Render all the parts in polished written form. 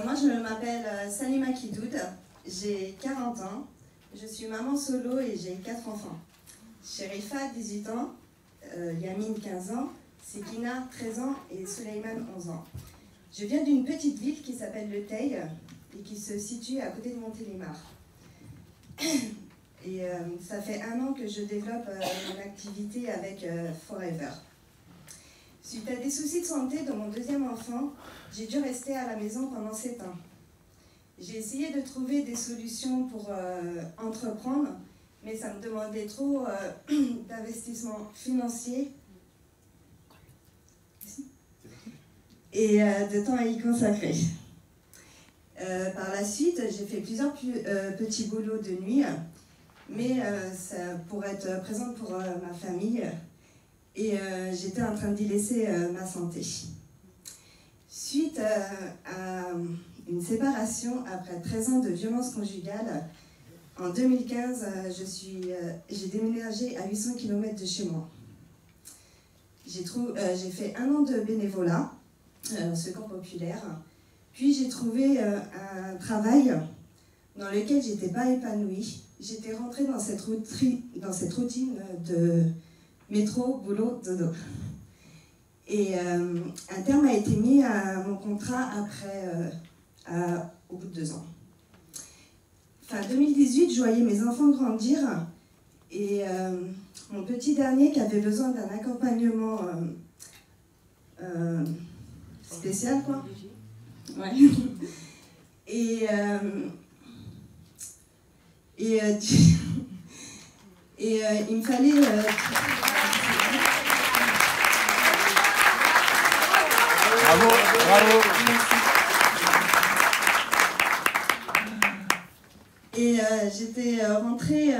Moi, je m'appelle Salima Kidoud, j'ai 40 ans, je suis maman solo et j'ai 4 enfants. Sherifa, 18 ans, Yamine, 15 ans, Sekina, 13 ans et Suleiman, 11 ans. Je viens d'une petite ville qui s'appelle Le Teil et qui se situe à côté de Montélimar. Et ça fait 1 an que je développe mon activité avec Forever. Suite à des soucis de santé de mon deuxième enfant, j'ai dû rester à la maison pendant 7 ans. J'ai essayé de trouver des solutions pour entreprendre, mais ça me demandait trop d'investissement financier et de temps à y consacrer. Par la suite, j'ai fait plusieurs petits boulots de nuit, mais pour être présente pour ma famille, et j'étais en train d'y laisser ma santé. Suite à une séparation après 13 ans de violence conjugale, en 2015, j'ai déménagé à 800 km de chez moi. J'ai fait 1 an de bénévolat au Secours populaire, puis j'ai trouvé un travail dans lequel je n'étais pas épanouie. J'étais rentrée dans cette routine de métro, boulot, dodo. Et un terme a été mis à mon contrat au bout de 2 ans. Fin 2018, je voyais mes enfants grandir et mon petit dernier qui avait besoin d'un accompagnement spécial, quoi. Ouais. Et il me fallait... Bravo, bravo. Et j'étais rentrée,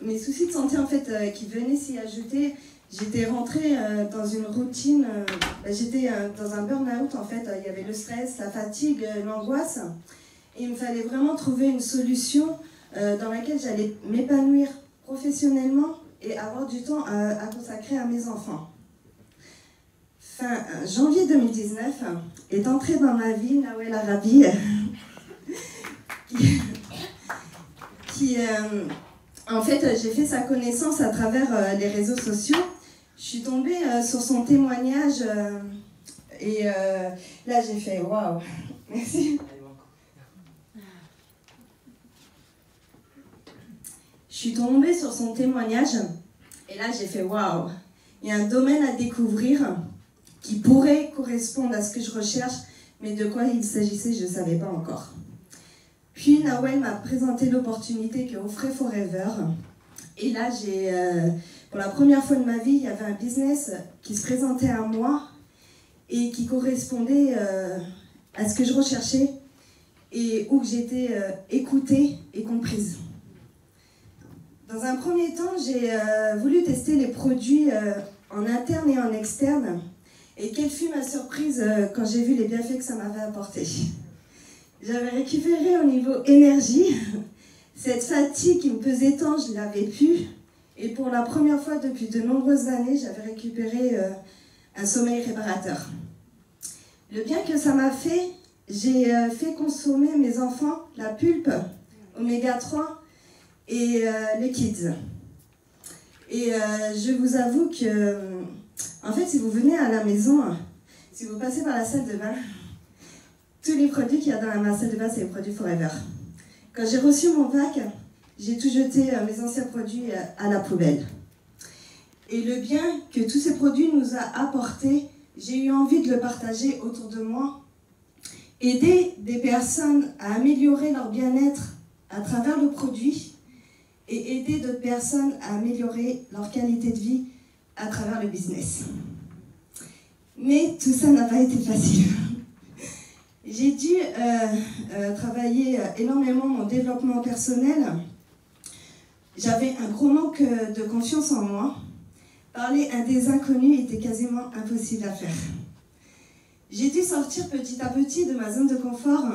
mes soucis de santé en fait qui venaient s'y ajouter, j'étais rentrée dans une routine, j'étais dans un burn-out en fait, il y avait le stress, la fatigue, l'angoisse, et il me fallait vraiment trouver une solution dans laquelle j'allais m'épanouir professionnellement et avoir du temps à consacrer à mes enfants. Fin janvier 2019, est entrée dans ma vie Nawel Arabi, en fait, j'ai fait sa connaissance à travers les réseaux sociaux. Je suis tombée sur son témoignage et là j'ai fait waouh, merci. Je suis tombée sur son témoignage et là j'ai fait waouh, il y a un domaine à découvrir qui pourrait correspondre à ce que je recherche, mais de quoi il s'agissait, je ne savais pas encore. Puis Nawel m'a présenté l'opportunité qu'offrait Forever. Et là, pour la première fois de ma vie, il y avait un business qui se présentait à moi et qui correspondait à ce que je recherchais et où j'étais écoutée et comprise. Dans un premier temps, j'ai voulu tester les produits en interne et en externe. Et quelle fut ma surprise quand j'ai vu les bienfaits que ça m'avait apporté. J'avais récupéré au niveau énergie, cette fatigue qui me pesait tant, je l'avais plus. Et pour la première fois depuis de nombreuses années, j'avais récupéré un sommeil réparateur. Le bien que ça m'a fait, j'ai fait consommer mes enfants la pulpe, oméga 3 et les kids. Et je vous avoue que, en fait, si vous venez à la maison, si vous passez par la salle de bain, tous les produits qu'il y a dans ma salle de bain, c'est les produits Forever. Quand j'ai reçu mon pack, j'ai tout jeté mes anciens produits à la poubelle. Et le bien que tous ces produits nous a apporté, j'ai eu envie de le partager autour de moi. Aider des personnes à améliorer leur bien-être à travers le produit et aider d'autres personnes à améliorer leur qualité de vie à travers le business. Mais tout ça n'a pas été facile. J'ai dû travailler énormément mon développement personnel. J'avais un gros manque de confiance en moi. Parler à des inconnus était quasiment impossible à faire. J'ai dû sortir petit à petit de ma zone de confort,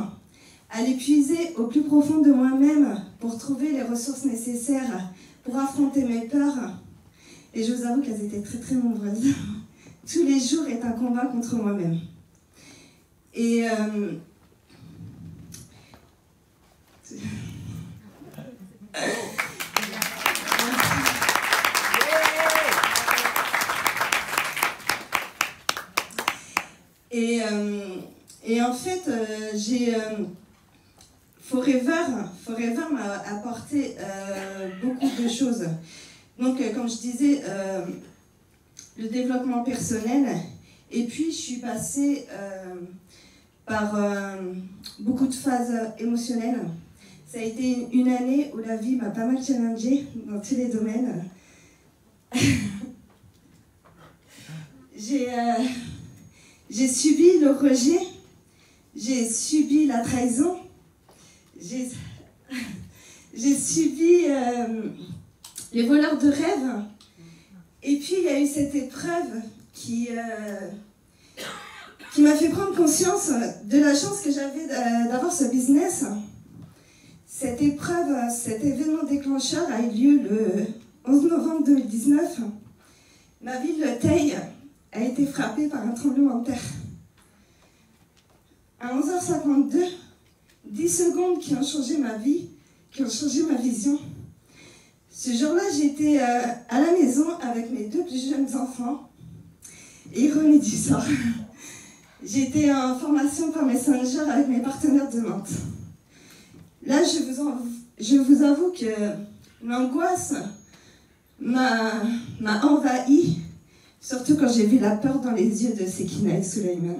aller puiser au plus profond de moi-même pour trouver les ressources nécessaires pour affronter mes peurs. Et je vous avoue qu'elles étaient très très nombreuses. Tous les jours est un combat contre moi-même. Et Et en fait, Forever m'a apporté beaucoup de choses. Donc, comme je disais, le développement personnel. Et puis, je suis passée par beaucoup de phases émotionnelles. Ça a été une année où la vie m'a pas mal challengée dans tous les domaines. J'ai subi le rejet, j'ai subi la trahison, j'ai subi les voleurs de rêves. Et puis il y a eu cette épreuve qui m'a fait prendre conscience de la chance que j'avais d'avoir ce business. Cette épreuve, cet événement déclencheur a eu lieu le 11 novembre 2019. Ma ville de Teil a été frappée par un tremblement de terre. À 11h52, 10 secondes qui ont changé ma vie, qui ont changé ma vision. Ce jour-là, j'étais à la maison avec mes 2 plus jeunes enfants. Ironie du sort. J'étais en formation par Messenger avec mes partenaires de vente. Là, je vous avoue que l'angoisse m'a envahi, surtout quand j'ai vu la peur dans les yeux de Sekina et Sulaiman.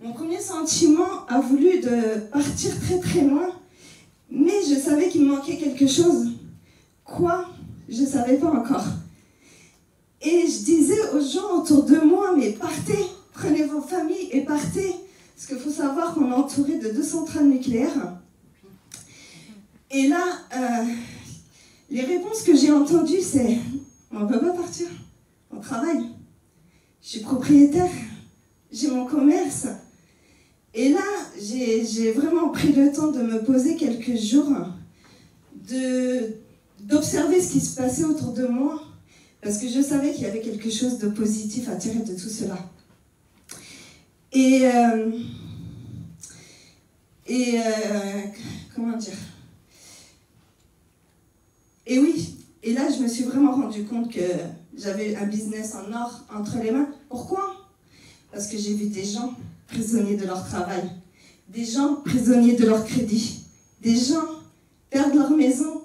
Mon premier sentiment a voulu de partir très très loin, mais je savais qu'il me manquait quelque chose. Quoi? Je ne savais pas encore. Et je disais aux gens autour de moi, mais partez, prenez vos familles et partez. Parce qu'il faut savoir qu'on est entouré de 2 centrales nucléaires. Et là, les réponses que j'ai entendues, c'est « On ne peut pas partir, on travaille. Je suis propriétaire, j'ai mon commerce. » Et là, j'ai vraiment pris le temps de me poser quelques jours, d'observer ce qui se passait autour de moi, parce que je savais qu'il y avait quelque chose de positif à tirer de tout cela. Comment dire? Et oui, et là, je me suis vraiment rendu compte que j'avais un business en or entre les mains. Pourquoi? Parce que j'ai vu des gens prisonniers de leur travail, des gens prisonniers de leur crédit, des gens perdre leur maison,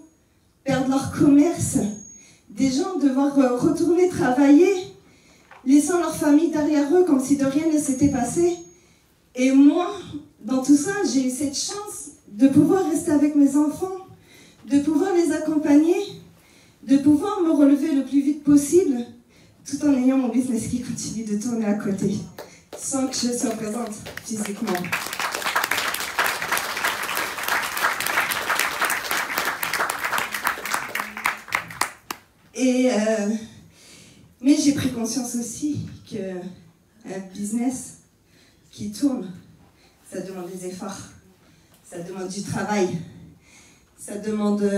perdre leur commerce, des gens devoir retourner travailler, laissant leur famille derrière eux comme si de rien ne s'était passé. Et moi, dans tout ça, j'ai eu cette chance de pouvoir rester avec mes enfants, de pouvoir les accompagner, de pouvoir me relever le plus vite possible, tout en ayant mon business qui continue de tourner à côté, sans que je sois présente physiquement. Mais j'ai pris conscience aussi qu'un business qui tourne, ça demande des efforts, ça demande du travail. Ça demande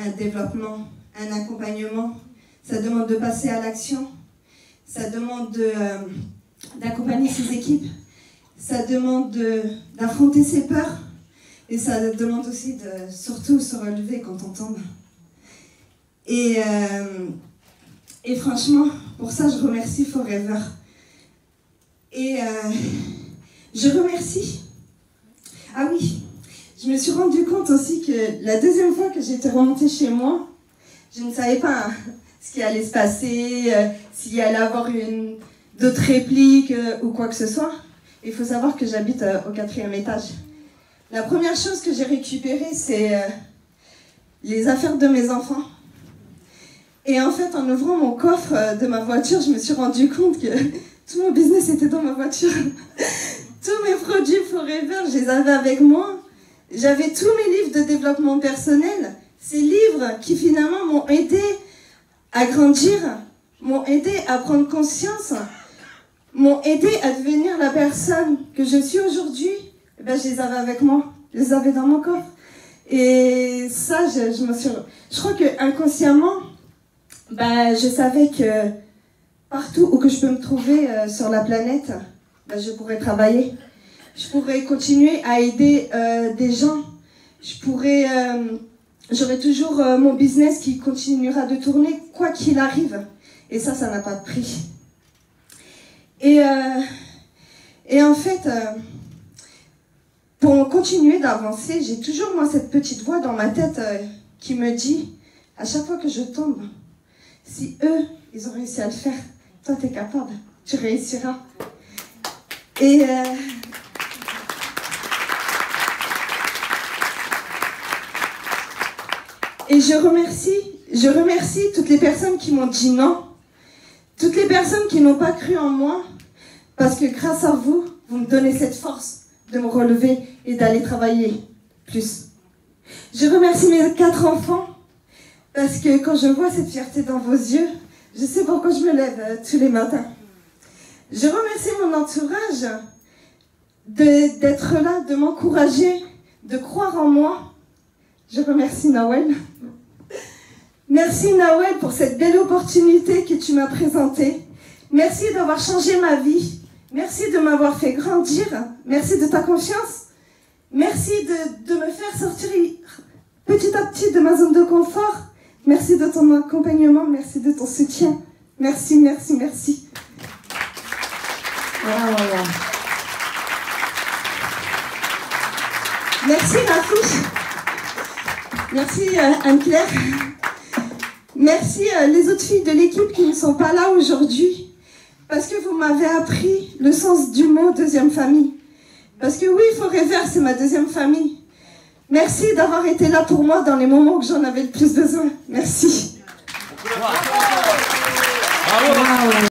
un développement, un accompagnement. Ça demande de passer à l'action. Ça demande d'accompagner ses équipes. Ça demande d'affronter ses peurs. Et ça demande aussi de surtout se relever quand on tombe. Et franchement, pour ça, je remercie Forever. Et je remercie... Ah oui, je me suis rendu compte aussi que la deuxième fois que j'étais remontée chez moi, je ne savais pas ce qui allait se passer, s'il y allait avoir d'autres répliques ou quoi que ce soit. Il faut savoir que j'habite au 4e étage. La première chose que j'ai récupérée, c'est les affaires de mes enfants. Et en fait, en ouvrant mon coffre de ma voiture, je me suis rendu compte que tout mon business était dans ma voiture. Tous mes produits Forever, je les avais avec moi. J'avais tous mes livres de développement personnel. Ces livres qui finalement m'ont aidé à grandir, m'ont aidé à prendre conscience, m'ont aidé à devenir la personne que je suis aujourd'hui. Eh ben, je les avais avec moi, je les avais dans mon coffre. Et ça, je crois que inconsciemment, je savais que partout où que je peux me trouver sur la planète, je pourrais travailler. Je pourrais continuer à aider des gens. J'aurai toujours mon business qui continuera de tourner quoi qu'il arrive. Et ça n'a pas de prix. Et en fait, pour continuer d'avancer, j'ai toujours moi cette petite voix dans ma tête qui me dit, à chaque fois que je tombe, si eux, ils ont réussi à le faire, toi t'es capable, tu réussiras. Et je remercie toutes les personnes qui m'ont dit non, toutes les personnes qui n'ont pas cru en moi, parce que grâce à vous, vous me donnez cette force de me relever et d'aller travailler plus. Je remercie mes 4 enfants, parce que quand je vois cette fierté dans vos yeux, je sais pourquoi je me lève tous les matins. Je remercie mon entourage d'être là, de m'encourager, de croire en moi. Je remercie Nawel. Merci Nawel pour cette belle opportunité que tu m'as présentée. Merci d'avoir changé ma vie. Merci de m'avoir fait grandir. Merci de ta confiance. Merci de me faire sortir petit à petit de ma zone de confort. Merci de ton accompagnement. Merci de ton soutien. Merci, merci, merci. Wow. Merci Rafouche. Merci Anne-Claire. Merci les autres filles de l'équipe qui ne sont pas là aujourd'hui. Parce que vous m'avez appris le sens du mot deuxième famille. Parce que oui, Forever, c'est ma deuxième famille. Merci d'avoir été là pour moi dans les moments où j'en avais le plus besoin. Merci. Bravo.